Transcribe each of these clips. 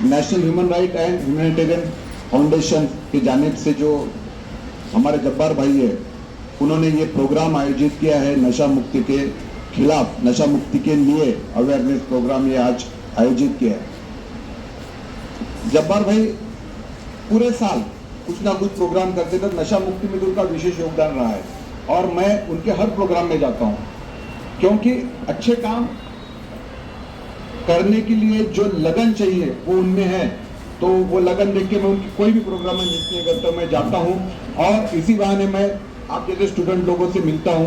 National human right and humanitarian foundation की जानिब से जो हमारे जब्बार भाई है, उन्होंने ये प्रोग्राम आयोजित किया है नशा मुक्ति के खिलाफ, नशा मुक्ति के लिए अवेयरनेस प्रोग्राम ये आज आयोजित किया है। जब्बार भाई पूरे साल कुछ ना कुछ प्रोग्राम करते थे, नशा मुक्ति में तो उनका विशेष योगदान रहा है और मैं उनके हर प्रोग्राम में जाता हूं, क्योंकि अच्छे काम करने के लिए जो लगन चाहिए वो उनमें है। तो वो लगन देख के मैं उनकी कोई भी प्रोग्राम में मिस नहीं करता, मैं जाता हूं और इसी बहाने मैं आप जैसे स्टूडेंट लोगों से मिलता हूं,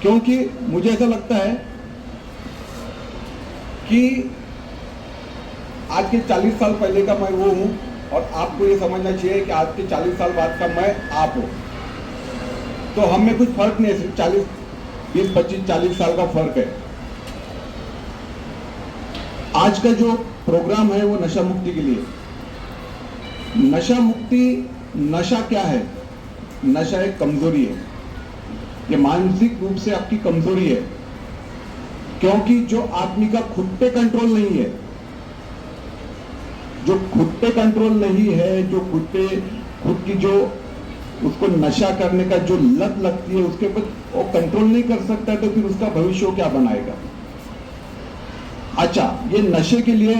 क्योंकि मुझे ऐसा लगता है कि आज के 40 साल पहले का मैं वो हूं और आपको ये समझना चाहिए कि आज के 40 साल बाद का मैं आप हूं। तो हम में कुछ फर्क नहीं है, सिर्फ 20, 25, 40 साल का फर्क है। आज का जो प्रोग्राम है वो नशा मुक्ति के लिए। नशा मुक्ति, नशा क्या है? नशा एक कमजोरी है, ये मानसिक रूप से आपकी कमजोरी है, क्योंकि जो आदमी का खुद पे कंट्रोल नहीं है, जो खुद पे कंट्रोल नहीं है, जो खुद की जो उसको नशा करने का जो लत लगती है, उसके ऊपर वो कंट्रोल नहीं कर सकता, तो फिर उसका भविष्य क्या बनाएगा? अच्छा, ये नशे के लिए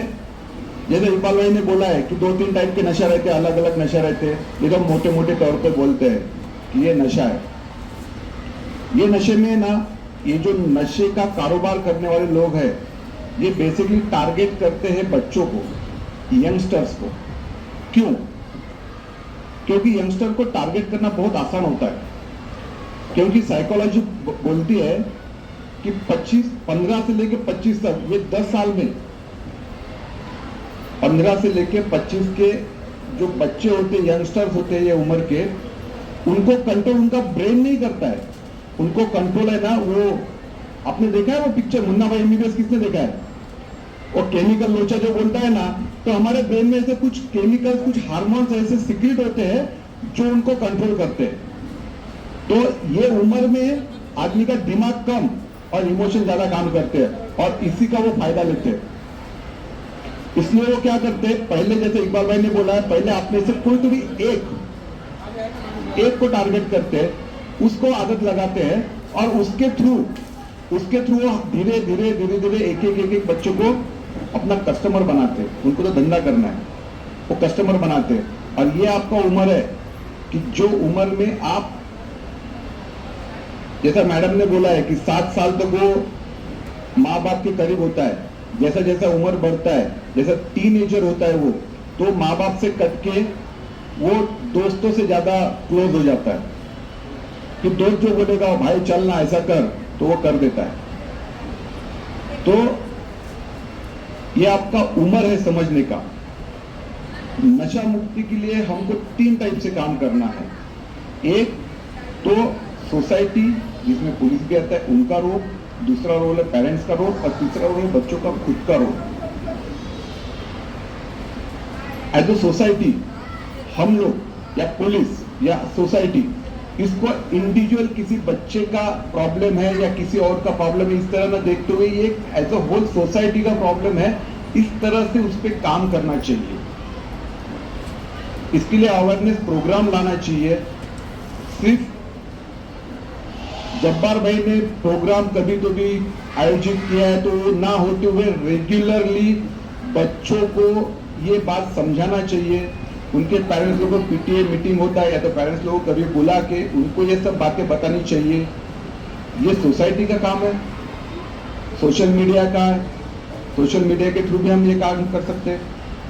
जैसे इकबाल भाई ने बोला है कि 2-3 टाइप के नशा रहते हैं, अलग अलग नशा रहते हैं। ये तो मोटे मोटे तौर पे बोलते हैं कि ये नशा है। ये नशे में ना, ये जो नशे का कारोबार करने वाले लोग हैं, ये बेसिकली टारगेट करते हैं बच्चों को, यंगस्टर्स को। क्यों? क्योंकि यंगस्टर को टारगेट करना बहुत आसान होता है, क्योंकि साइकोलॉजी बोलती है कि 15 से लेकर 25 तक, ये 10 साल में 15 से लेकर 25 के जो बच्चे होते हैं, यंगस्टर्स होते हैं ये उम्र के, उनको कंट्रोल उनका ब्रेन नहीं करता है। उनको कंट्रोल है ना, वो आपने देखा है वो पिक्चर मुन्ना भाई एमबीबीएस, किसने देखा है? वो केमिकल लोचा जो बोलता है ना, तो हमारे ब्रेन में ऐसे कुछ केमिकल, कुछ हार्मोन्स ऐसे सीक्रेट होते हैं जो उनको कंट्रोल करते हैं। तो ये उम्र में आदमी का दिमाग कम और इमोशन ज्यादा काम करते हैं और इसी का वो फायदा लेते हैं। इसलिए वो क्या करते हैं, पहले जैसे इकबाल भाई ने बोला है, पहले आपने से कोई तो भी एक को टारगेट करते हैं, उसको आदत लगाते हैं और उसके थ्रू धीरे धीरे एक बच्चों को अपना कस्टमर बनाते हैं। उनको तो धंधा करना है, वो कस्टमर बनाते हैं। और ये आपका उम्र है कि जो उम्र में आप, जैसा मैडम ने बोला है कि 7 साल तक वो माँ बाप के करीब होता है, जैसा जैसा उम्र बढ़ता है, जैसा टीनेजर होता है वो, तो माँ बाप से कट के वो दोस्तों से ज्यादा क्लोज हो जाता है कि दोस्त जो बोलेगा भाई चलना ऐसा कर, तो वो कर देता है। तो ये आपका उम्र है समझने का। नशा मुक्ति के लिए हमको 3 टाइप से काम करना है। एक तो सोसाइटी, जिसमें पुलिस भी आता है, उनका रोल, दूसरा रोल है पेरेंट्स का रोल और तीसरा रोल है बच्चों का खुद का रोल। एज ए सोसाइटी हम लोग या पुलिस या सोसाइटी इसको इंडिविजुअल किसी बच्चे का प्रॉब्लम है या किसी और का प्रॉब्लम है इस तरह ना देखते हुए, ये एज अ होल सोसाइटी का प्रॉब्लम है, इस तरह से उस पर काम करना चाहिए। इसके लिए अवेयरनेस प्रोग्राम लाना चाहिए। सिर्फ जब्बार भाई ने प्रोग्राम कभी तो भी आयोजित किया है, तो ना होते हुए रेगुलरली बच्चों को ये बात समझाना चाहिए। उनके पेरेंट्स लोगों को पीटीए मीटिंग होता है या तो पेरेंट्स लोगों को कभी बुला के उनको ये सब बातें बतानी चाहिए। ये सोसाइटी का काम है, सोशल मीडिया का है, सोशल मीडिया के थ्रू भी हम ये काम कर सकते हैं।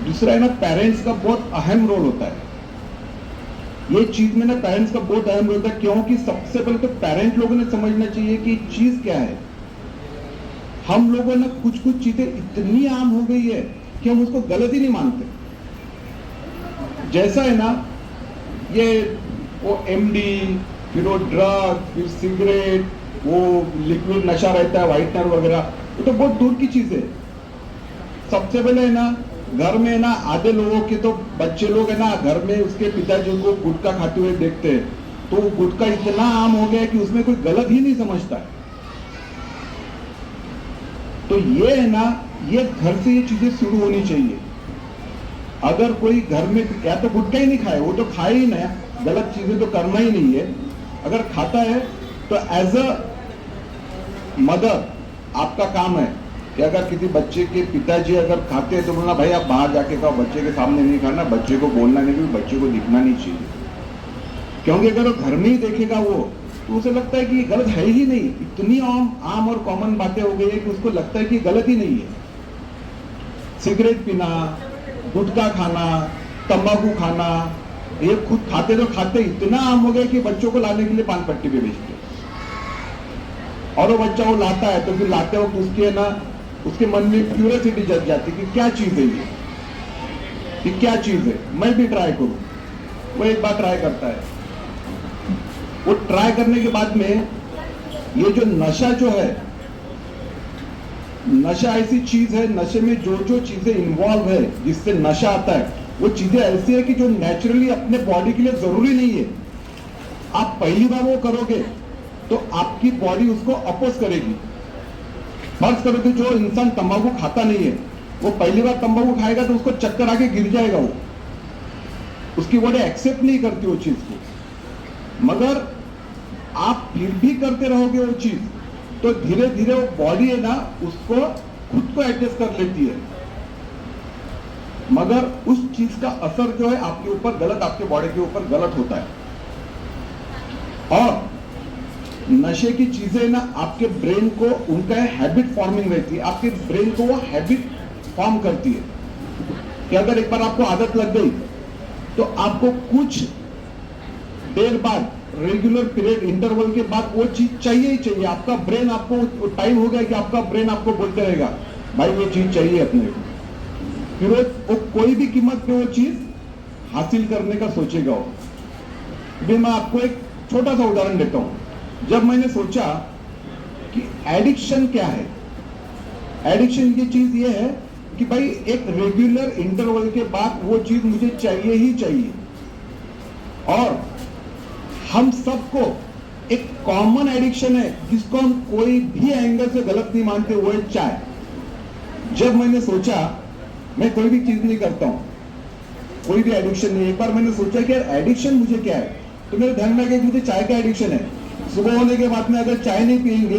दूसरा है ना, पेरेंट्स का बहुत अहम रोल होता है। ये चीज में ना पेरेंट्स का बहुत अहम रोल होता है, क्योंकि सबसे पहले तो पेरेंट लोगों ने समझना चाहिए कि चीज क्या है। हम लोगों ने कुछ चीजें इतनी आम हो गई है कि हम उसको गलत ही नहीं मानते। जैसा है ना, ये वो एमडी, फिर वो ड्रग, फिर सिगरेट, वो लिक्विड नशा रहता है व्हाइटनर वगैरह, वो तो बहुत दूर की चीज है। सबसे पहले है ना, घर में ना आधे लोगों के तो बच्चे लोग है ना, घर में उसके पिताजी को गुटखा खाते हुए देखते हैं, तो वो गुटखा इतना आम हो गया है कि उसमें कोई गलत ही नहीं समझता है। तो ये है ना, ये घर से ये चीजें शुरू होनी चाहिए। अगर कोई घर में या तो गुटखा ही नहीं खाए, वो तो खाए ही नहीं, गलत चीजें तो करना ही नहीं है। अगर खाता है तो एज अ मदर आपका काम है कि अगर किसी बच्चे के पिताजी अगर खाते हैं तो बोलना भाई आप बाहर जाके खाओ, बच्चे के सामने नहीं खाना, बच्चे को बोलना नहीं, क्योंकि बच्चे को दिखना नहीं चाहिए। क्योंकि अगर वो घर में ही देखेगा वो, तो उसे लगता है कि ये गलत है ही नहीं। इतनी आम और कॉमन बातें हो गई है कि उसको लगता है कि गलत ही नहीं है। सिगरेट पीना, गुटखा खाना, तंबाकू खाना, ये खुद खाते तो खाते इतना आम हो गया कि बच्चों को लाने के लिए पान पट्टी पे बेचते, और वो बच्चा वो लाता है तो फिर लाते वक्त उसके ना उसके मन में क्यूरियोसिटी जग जाती कि क्या चीज है ये क्या चीज है, मैं भी ट्राई करूं। वो एक बार ट्राई करता है, वो ट्राई करने के बाद में ये जो नशा जो है, नशा ऐसी चीज है, नशे में जो जो चीजें इन्वॉल्व है जिससे नशा आता है, वो चीजें ऐसी है कि जो नेचुरली अपने बॉडी के लिए जरूरी नहीं है। आप पहली बार वो करोगे तो आपकी बॉडी उसको अपोज करेगी। फर्ज करो कि जो इंसान तंबाकू खाता नहीं है, वो पहली बार तंबाकू खाएगा तो उसको चक्कर आके गिर जाएगा, वो उसकी बॉडी एक्सेप्ट नहीं करती वो चीज को। मगर आप फिर भी करते रहोगे वो चीज, तो धीरे धीरे वो बॉडी है ना उसको खुद को एडजस्ट कर लेती है। मगर उस चीज का असर जो है आपके ऊपर गलत, आपके बॉडी के ऊपर गलत होता है। और नशे की चीजें ना आपके ब्रेन को, उनका हैबिट फॉर्मिंग रहती है, आपके ब्रेन को वो हैबिट फॉर्म करती है कि अगर एक बार आपको आदत लग गई तो आपको कुछ देर बाद, रेगुलर पीरियड इंटरवल के बाद वो चीज चाहिए ही चाहिए। आपका ब्रेन, आपको टाइम हो गया कि आपका ब्रेन आपको बोलते रहेगा भाई ये चीज चाहिए अपने को, फिर वो कोई भी कीमत पे वो चीज हासिल करने का सोचेगा वो। अभी मैं आपको एक छोटा सा उदाहरण देता हूं। जब मैंने सोचा कि एडिक्शन क्या है, एडिक्शन की चीज ये है कि भाई एक रेगुलर इंटरवल के बाद वो चीज मुझे चाहिए ही चाहिए। और हम सबको एक कॉमन एडिक्शन है जिसको हम कोई भी एंगल से गलत नहीं मानते, वो है चाय। जब मैंने सोचा, मैं कोई भी चीज नहीं करता हूं, कोई भी एडिक्शन नहीं, एक बार मैंने सोचा कि यार एडिक्शन मुझे क्या है, तो मेरे ध्यान में आ गया कि मुझे चाय का एडिक्शन है। सुबह होने के बाद में अगर चाय नहीं पियेंगे